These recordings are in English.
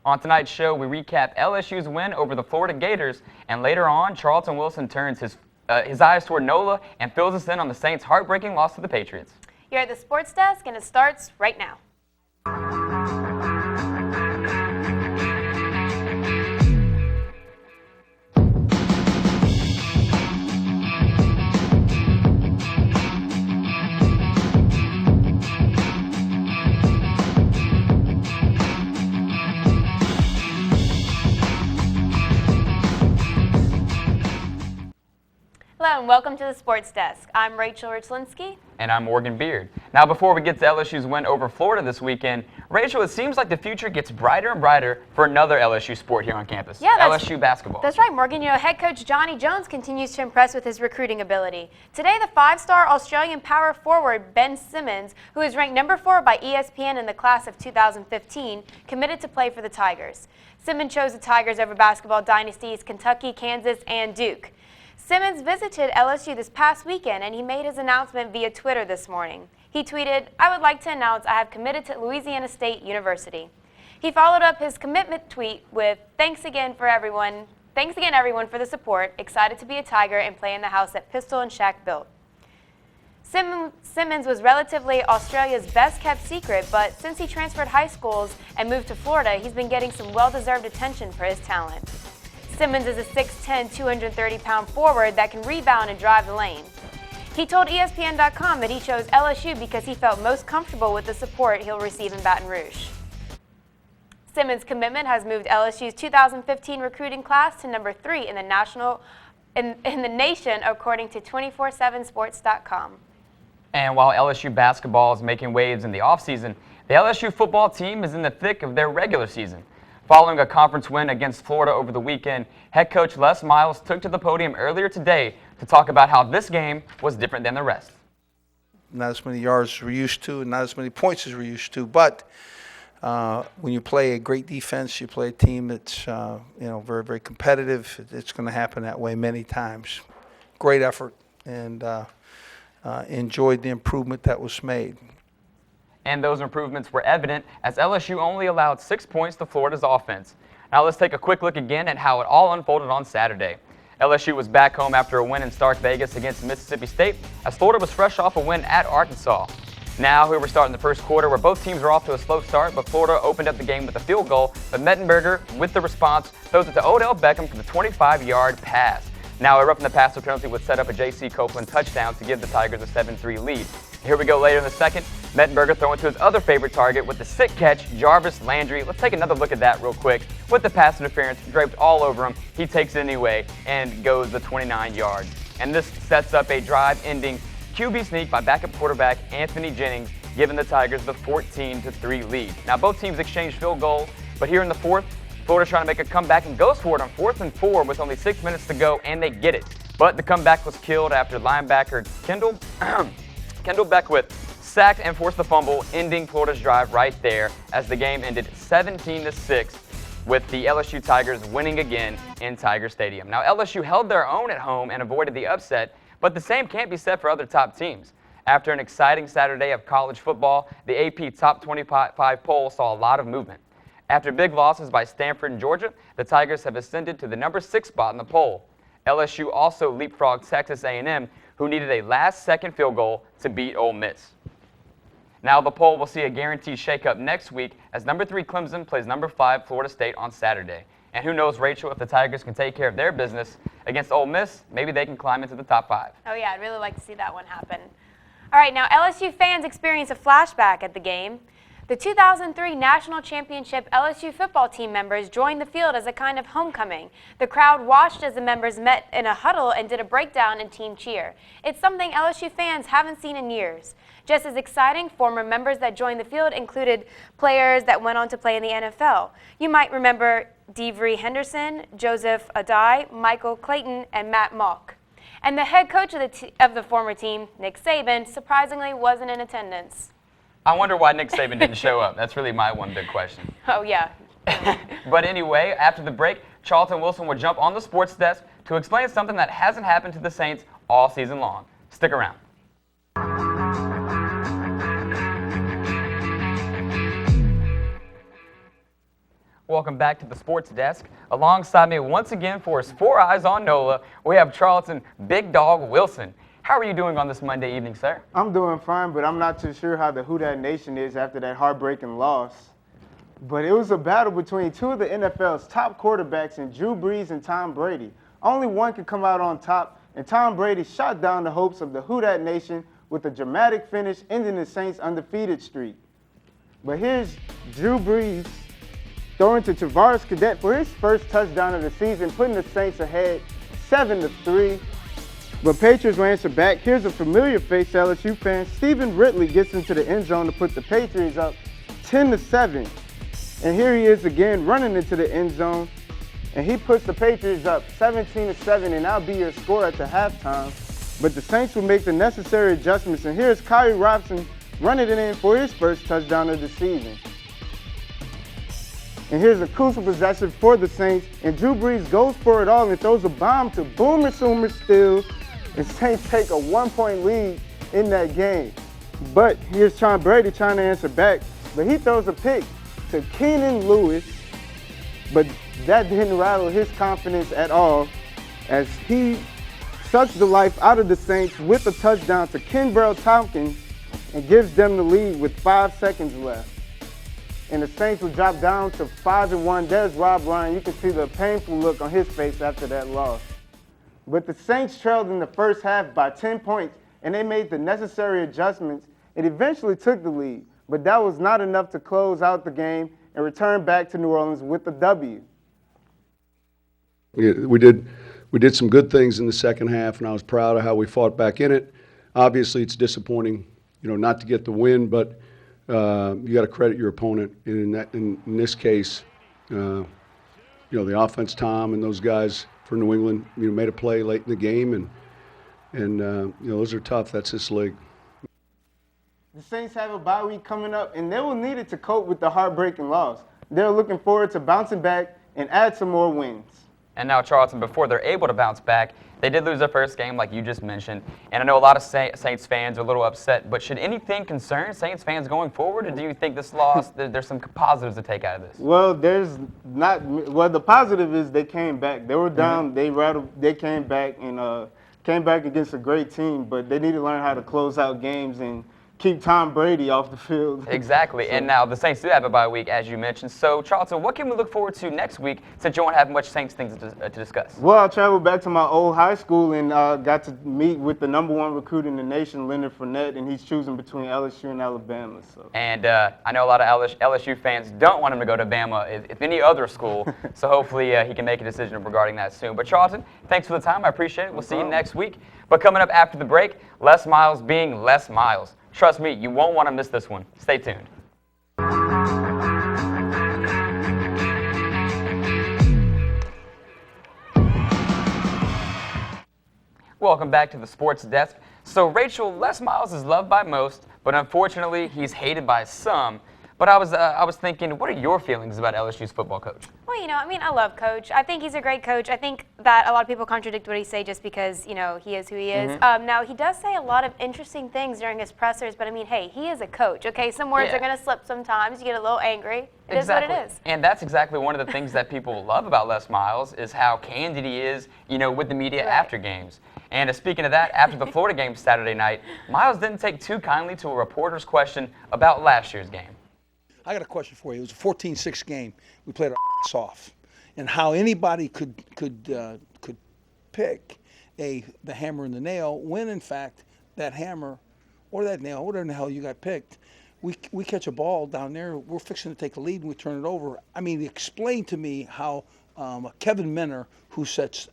On tonight's show, we recap LSU's win over the Florida Gators, and later on, Charlton Wilson turns his eyes toward NOLA and fills us in on the Saints' heartbreaking loss to the Patriots. You're at the Sports Desk, and it starts right now. Hello and welcome to the Sports Desk. I'm Rachel Richlinski. And I'm Morgan Beard. Now, before we get to LSU's win over Florida this weekend, Rachel, it seems like the future gets brighter and brighter for another LSU sport here on campus. Yeah, LSU basketball. That's right, Morgan. You know, head coach Johnny Jones continues to impress with his recruiting ability. Today, the five-star Australian power forward Ben Simmons, who is ranked number 4 by ESPN in the class of 2015, committed to play for the Tigers. Simmons chose the Tigers over basketball dynasties Kentucky, Kansas, and Duke. Simmons visited LSU this past weekend, and he made his announcement via Twitter this morning. He tweeted, "I would like to announce I have committed to Louisiana State University." He followed up his commitment tweet with, Thanks again, everyone, for the support. Excited to be a Tiger and play in the house that Pistol and Shaq built." Simmons was relatively Australia's best-kept secret, but since he transferred high schools and moved to Florida, he's been getting some well-deserved attention for his talent. Simmons is a 6'10", 230-pound forward that can rebound and drive the lane. He told ESPN.com that he chose LSU because he felt most comfortable with the support he'll receive in Baton Rouge. Simmons' commitment has moved LSU's 2015 recruiting class to number 3 in the nation, according to 247sports.com. And while LSU basketball is making waves in the offseason, the LSU football team is in the thick of their regular season. Following a conference win against Florida over the weekend, head coach Les Miles took to the podium earlier today to talk about how this game was different than the rest. Not as many yards as we're used to and not as many points as we're used to, but when you play a great defense, you play a team that's very, very competitive, it's going to happen that way many times. Great effort, and enjoyed the improvement that was made. And those improvements were evident as LSU only allowed 6 points to Florida's offense. Now let's take a quick look again at how it all unfolded on Saturday. LSU was back home after a win in Stark Vegas against Mississippi State as Florida was fresh off a win at Arkansas. Now here we start in the first quarter where both teams are off to a slow start, but Florida opened up the game with a field goal, but Mettenberger, with the response, throws it to Odell Beckham for the 25-yard pass. Now a roughing the passer penalty would set up a J.C. Copeland touchdown to give the Tigers a 7-3 lead. Here we go later in the second. Mettenberger throwing to his other favorite target with the sick catch, Jarvis Landry. Let's take another look at that real quick. With the pass interference draped all over him, he takes it anyway and goes the 29 yards. And this sets up a drive-ending QB sneak by backup quarterback Anthony Jennings, giving the Tigers the 14-3 lead. Now both teams exchanged field goals, but here in the fourth, Florida's trying to make a comeback and goes for it on 4th and 4 with only 6 minutes to go, and they get it. But the comeback was killed after linebacker Kendall Beckwith sacked and forced the fumble, ending Florida's drive right there as the game ended 17-6 with the LSU Tigers winning again in Tiger Stadium. Now LSU held their own at home and avoided the upset, but the same can't be said for other top teams. After an exciting Saturday of college football, the AP Top 25 poll saw a lot of movement. After big losses by Stanford and Georgia, the Tigers have ascended to the number 6 spot in the poll. LSU also leapfrogged Texas A&M, who needed a last-second field goal to beat Ole Miss. Now the poll will see a guaranteed shakeup next week as number 3 Clemson plays number 5 Florida State on Saturday. And who knows, Rachel, if the Tigers can take care of their business against Ole Miss, maybe they can climb into the top 5. Oh yeah, I'd really like to see that one happen. All right, now LSU fans experienced a flashback at the game. The 2003 National Championship LSU football team members joined the field as a kind of homecoming. The crowd watched as the members met in a huddle and did a breakdown and team cheer. It's something LSU fans haven't seen in years. Just as exciting, former members that joined the field included players that went on to play in the NFL. You might remember Devery Henderson, Joseph Adai, Michael Clayton, and Matt Mock. And the head coach of the former team, Nick Saban, surprisingly wasn't in attendance. I wonder why Nick Saban didn't show up. That's really my one big question. Oh, yeah. But anyway, after the break, Charlton Wilson will jump on the sports desk to explain something that hasn't happened to the Saints all season long. Stick around. welcome back to the Sports Desk. Alongside me once again for his Four Eyes on NOLA, we have Charlton Big Dog Wilson. How are you doing on this Monday evening, sir? I'm doing fine, but I'm not too sure how the Who Dat Nation is after that heartbreaking loss. But it was a battle between two of the NFL's top quarterbacks in Drew Brees and Tom Brady. Only one could come out on top, and Tom Brady shot down the hopes of the Who Dat Nation with a dramatic finish ending the Saints' undefeated streak. But here's Drew Brees throwing to Travaris Cadet for his first touchdown of the season, putting the Saints ahead 7-3. But Patriots will answer back. Here's a familiar face to LSU fans. Stephen Ridley gets into the end zone to put the Patriots up 10-7. And here he is again running into the end zone. And he puts the Patriots up 17-7, and that'll be your score at the halftime. But the Saints will make the necessary adjustments. And here's Kyrie Robinson running it in for his first touchdown of the season. And here's a crucial possession for the Saints. And Drew Brees goes for it all and throws a bomb to Boomer Sooner Steele. And Saints take a 1-point lead in that game. But here's Tom Brady trying to answer back. But he throws a pick to Keenan Lewis. But that didn't rattle his confidence at all as he sucks the life out of the Saints with a touchdown to Kenbrell Tompkins and gives them the lead with 5 seconds left. And the Saints will drop down to 5-1. There's Rob Ryan. You can see the painful look on his face after that loss. But the Saints trailed in the first half by 10 points, and they made the necessary adjustments and eventually took the lead. But that was not enough to close out the game and return back to New Orleans with the W. Yeah, we did some good things in the second half, and I was proud of how we fought back in it. Obviously, it's disappointing, not to get the win, but you got to credit your opponent. And in this case, the offense, Tom, and those guys for New England, made a play late in the game, and those are tough. That's this league. The Saints have a bye week coming up, and they will need it to cope with the heartbreaking loss. They're looking forward to bouncing back and add some more wins. And now, Charlton, before they're able to bounce back, they did lose their first game, like you just mentioned. And I know a lot of Saints fans are a little upset, but should anything concern Saints fans going forward, or do you think this loss, there's some positives to take out of this? Well, the positive is they came back. They were down, they came back and came back against a great team, but they need to learn how to close out games and keep Tom Brady off the field. Exactly. And now the Saints do have a bye week, as you mentioned. So, Charlton, what can we look forward to next week since you won't have much Saints things to discuss? Well, I traveled back to my old high school and got to meet with the #1 recruit in the nation, Leonard Fournette, and he's choosing between LSU and Alabama. So. And I know a lot of LSU fans don't want him to go to Bama, if any other school. So hopefully he can make a decision regarding that soon. But, Charlton, thanks for the time. I appreciate it. We'll see you next week. But coming up after the break, Les Miles being Les Miles. Trust me, you won't want to miss this one. Stay tuned. Welcome back to the Sports Desk. So, Rachel, Les Miles is loved by most, but unfortunately, he's hated by some. But I was thinking, what are your feelings about LSU's football coach? Well, I love Coach. I think he's a great coach. I think that a lot of people contradict what he say just because, he is who he is. Now, he does say a lot of interesting things during his pressers, but hey, he is a coach, okay? Some words are going to slip sometimes. You get a little angry. It is what it is. And that's exactly one of the things that people love about Les Miles is how candid he is, with the media after games. And speaking of that, after the Florida game Saturday night, Miles didn't take too kindly to a reporter's question about last year's game. I got a question for you. It was a 14-6 game. We played our ass off, and how anybody could pick the hammer and the nail when in fact that hammer or that nail, whatever in the hell you got picked, we catch a ball down there. We're fixing to take a lead and we turn it over. Explain to me how Kevin Minner, who sets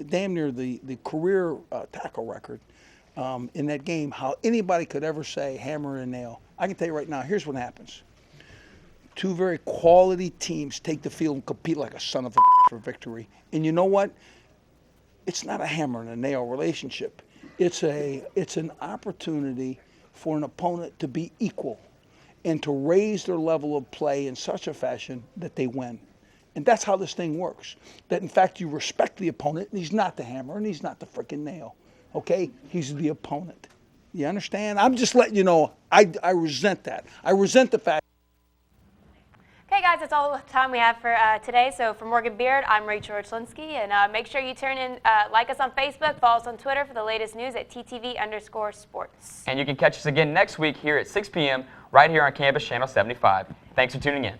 damn near the career tackle record in that game, how anybody could ever say hammer and nail. I can tell you right now. Here's what happens. Two very quality teams take the field and compete like a son of a for victory. And you know what? It's not a hammer and a nail relationship. It's an opportunity for an opponent to be equal and to raise their level of play in such a fashion that they win. And that's how this thing works. That in fact you respect the opponent, and he's not the hammer and he's not the freaking nail. Okay? He's the opponent. You understand? I'm just letting you know I resent that. I resent the fact. Okay, guys, that's all the time we have for today. So for Morgan Beard, I'm Rachel Richlinski, and make sure you turn in, like us on Facebook, follow us on Twitter for the latest news at ttv_sports. And you can catch us again next week here at 6 p.m. right here on Campus Channel 75. Thanks for tuning in.